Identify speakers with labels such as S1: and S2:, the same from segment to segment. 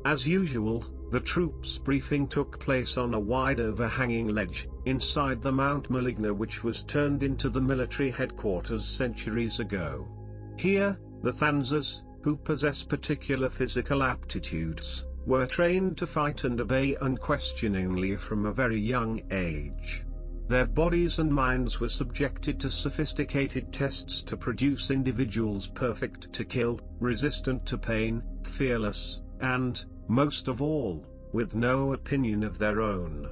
S1: As usual, the troops' briefing took place on a wide overhanging ledge, inside the Mount Maligna, which was turned into the military headquarters centuries ago. Here, the Thanzas, who possess particular physical aptitudes, were trained to fight and obey unquestioningly from a very young age. Their bodies and minds were subjected to sophisticated tests to produce individuals perfect to kill, resistant to pain, fearless, and, most of all, with no opinion of their own.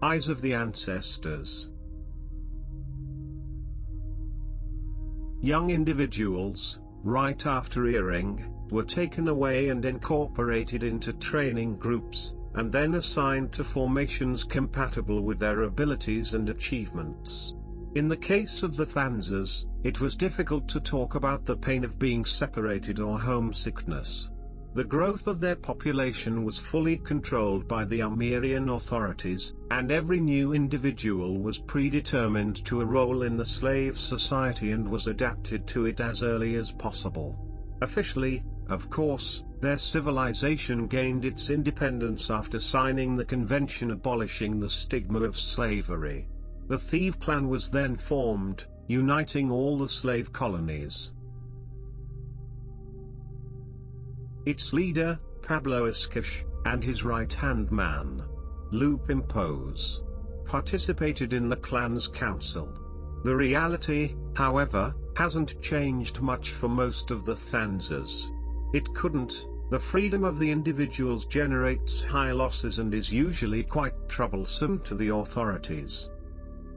S1: Eyes of the Ancestors. Young individuals, right after earring, were taken away and incorporated into training groups, and then assigned to formations compatible with their abilities and achievements. In the case of the Thanzas, it was difficult to talk about the pain of being separated or homesickness. The growth of their population was fully controlled by the Armenian authorities, and every new individual was predetermined to a role in the slave society and was adapted to it as early as possible. Officially, of course, their civilization gained its independence after signing the convention abolishing the stigma of slavery. The Thiev clan was then formed, uniting all the slave colonies. Its leader, Pablo Escash, and his right-hand man, Lupe Impose, participated in the clan's council. The reality, however, hasn't changed much for most of the Thanzas. It couldn't. The freedom of the individuals generates high losses and is usually quite troublesome to the authorities.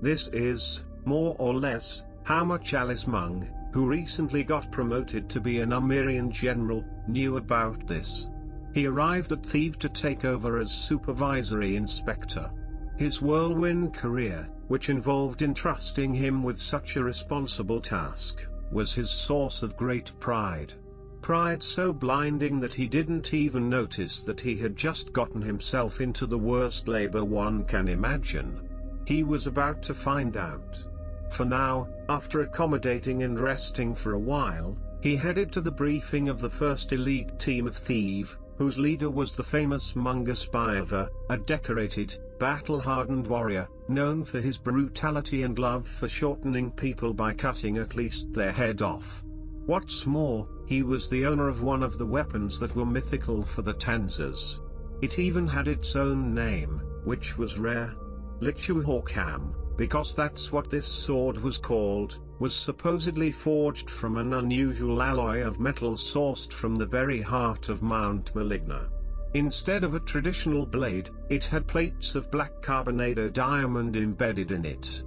S1: This is, more or less, how much Alice Mung, who recently got promoted to be an Armenian general, knew about this. He arrived at Thiev to take over as supervisory inspector. His whirlwind career, which involved entrusting him with such a responsible task, was his source of great pride. Pride so blinding that he didn't even notice that he had just gotten himself into the worst labor one can imagine. He was about to find out. For now, after accommodating and resting for a while, he headed to the briefing of the first elite team of Thiev, whose leader was the famous Munger, a decorated, battle-hardened warrior, known for his brutality and love for shortening people by cutting at least their head off. What's more, he was the owner of one of the weapons that were mythical for the Thanzas. It even had its own name, which was rare. Lichuhawkam, because that's what this sword was called, was supposedly forged from an unusual alloy of metal sourced from the very heart of Mount Maligna. Instead of a traditional blade, it had plates of black carbonado diamond embedded in it.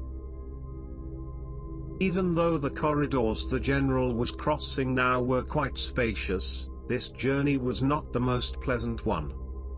S1: Even though the corridors the general was crossing now were quite spacious, this journey was not the most pleasant one.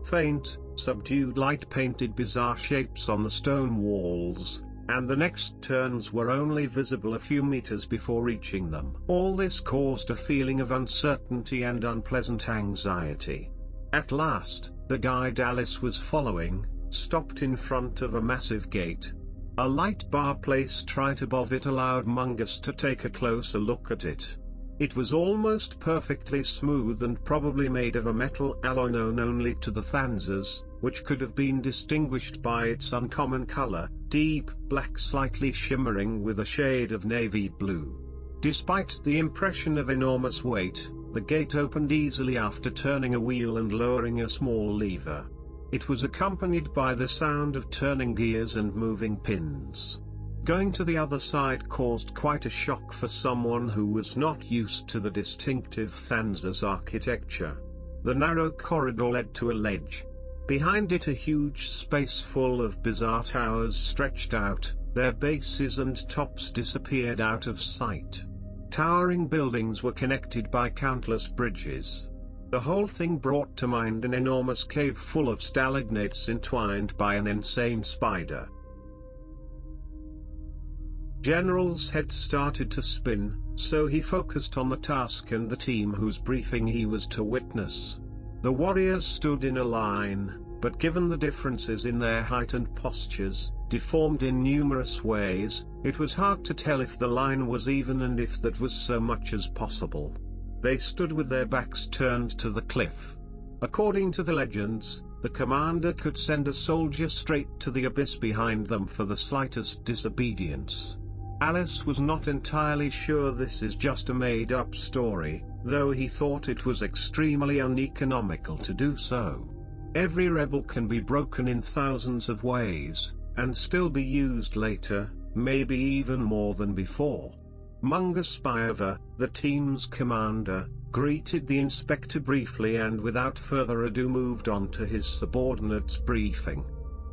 S1: Faint, subdued light painted bizarre shapes on the stone walls, and the next turns were only visible a few meters before reaching them. All this caused a feeling of uncertainty and unpleasant anxiety. At last, the guide Alice was following, stopped in front of a massive gate. A light bar placed right above it allowed Mungus to take a closer look at it. It was almost perfectly smooth and probably made of a metal alloy known only to the Thanzas, which could have been distinguished by its uncommon color, deep black slightly shimmering with a shade of navy blue. Despite the impression of enormous weight, the gate opened easily after turning a wheel and lowering a small lever. It was accompanied by the sound of turning gears and moving pins. Going to the other side caused quite a shock for someone who was not used to the distinctive Thanzas architecture. The narrow corridor led to a ledge. Behind it a huge space full of bizarre towers stretched out, their bases and tops disappeared out of sight. Towering buildings were connected by countless bridges. The whole thing brought to mind an enormous cave full of stalagnates entwined by an insane spider. General's head started to spin, so he focused on the task and the team whose briefing he was to witness. The warriors stood in a line, but given the differences in their height and postures, deformed in numerous ways, it was hard to tell if the line was even and if that was so much as possible. They stood with their backs turned to the cliff. According to the legends, the commander could send a soldier straight to the abyss behind them for the slightest disobedience. Alice was not entirely sure this is just a made-up story, though he thought it was extremely uneconomical to do so. Every rebel can be broken in thousands of ways, and still be used later, maybe even more than before. Munger Spivey, the team's commander, greeted the inspector briefly and without further ado moved on to his subordinate's briefing.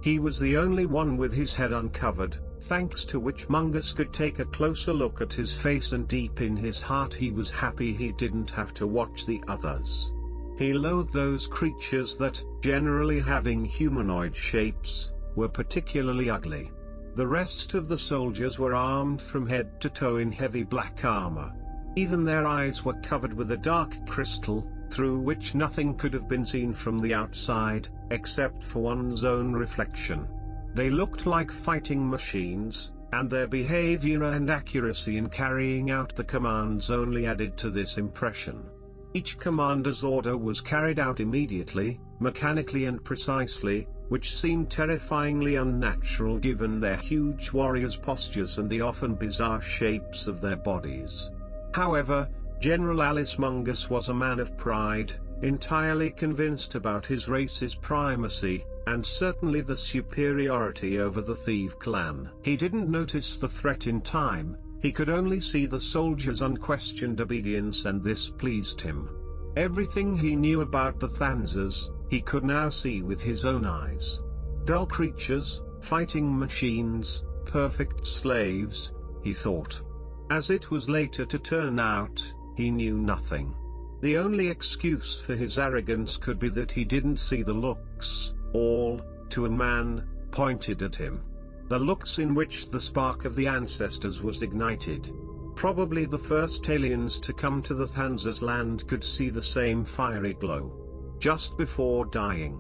S1: He was the only one with his head uncovered, thanks to which Munger could take a closer look at his face, and deep in his heart he was happy he didn't have to watch the others. He loathed those creatures that, generally having humanoid shapes, were particularly ugly. The rest of the soldiers were armed from head to toe in heavy black armor. Even their eyes were covered with a dark crystal, through which nothing could have been seen from the outside, except for one's own reflection. They looked like fighting machines, and their behavior and accuracy in carrying out the commands only added to this impression. Each commander's order was carried out immediately, mechanically and precisely, which seemed terrifyingly unnatural given their huge warriors' postures and the often bizarre shapes of their bodies. However, General Alice Munger was a man of pride, entirely convinced about his race's primacy, and certainly the superiority over the Thiev clan. He didn't notice the threat in time, he could only see the soldiers' unquestioned obedience, and this pleased him. Everything he knew about the Thanzas, he could now see with his own eyes. Dull creatures, fighting machines, perfect slaves, he thought. As it was later to turn out, he knew nothing. The only excuse for his arrogance could be that he didn't see the looks, all, to a man, pointed at him. The looks in which the spark of the ancestors was ignited. Probably the first aliens to come to the Thanzas' land could see the same fiery glow. Just before dying,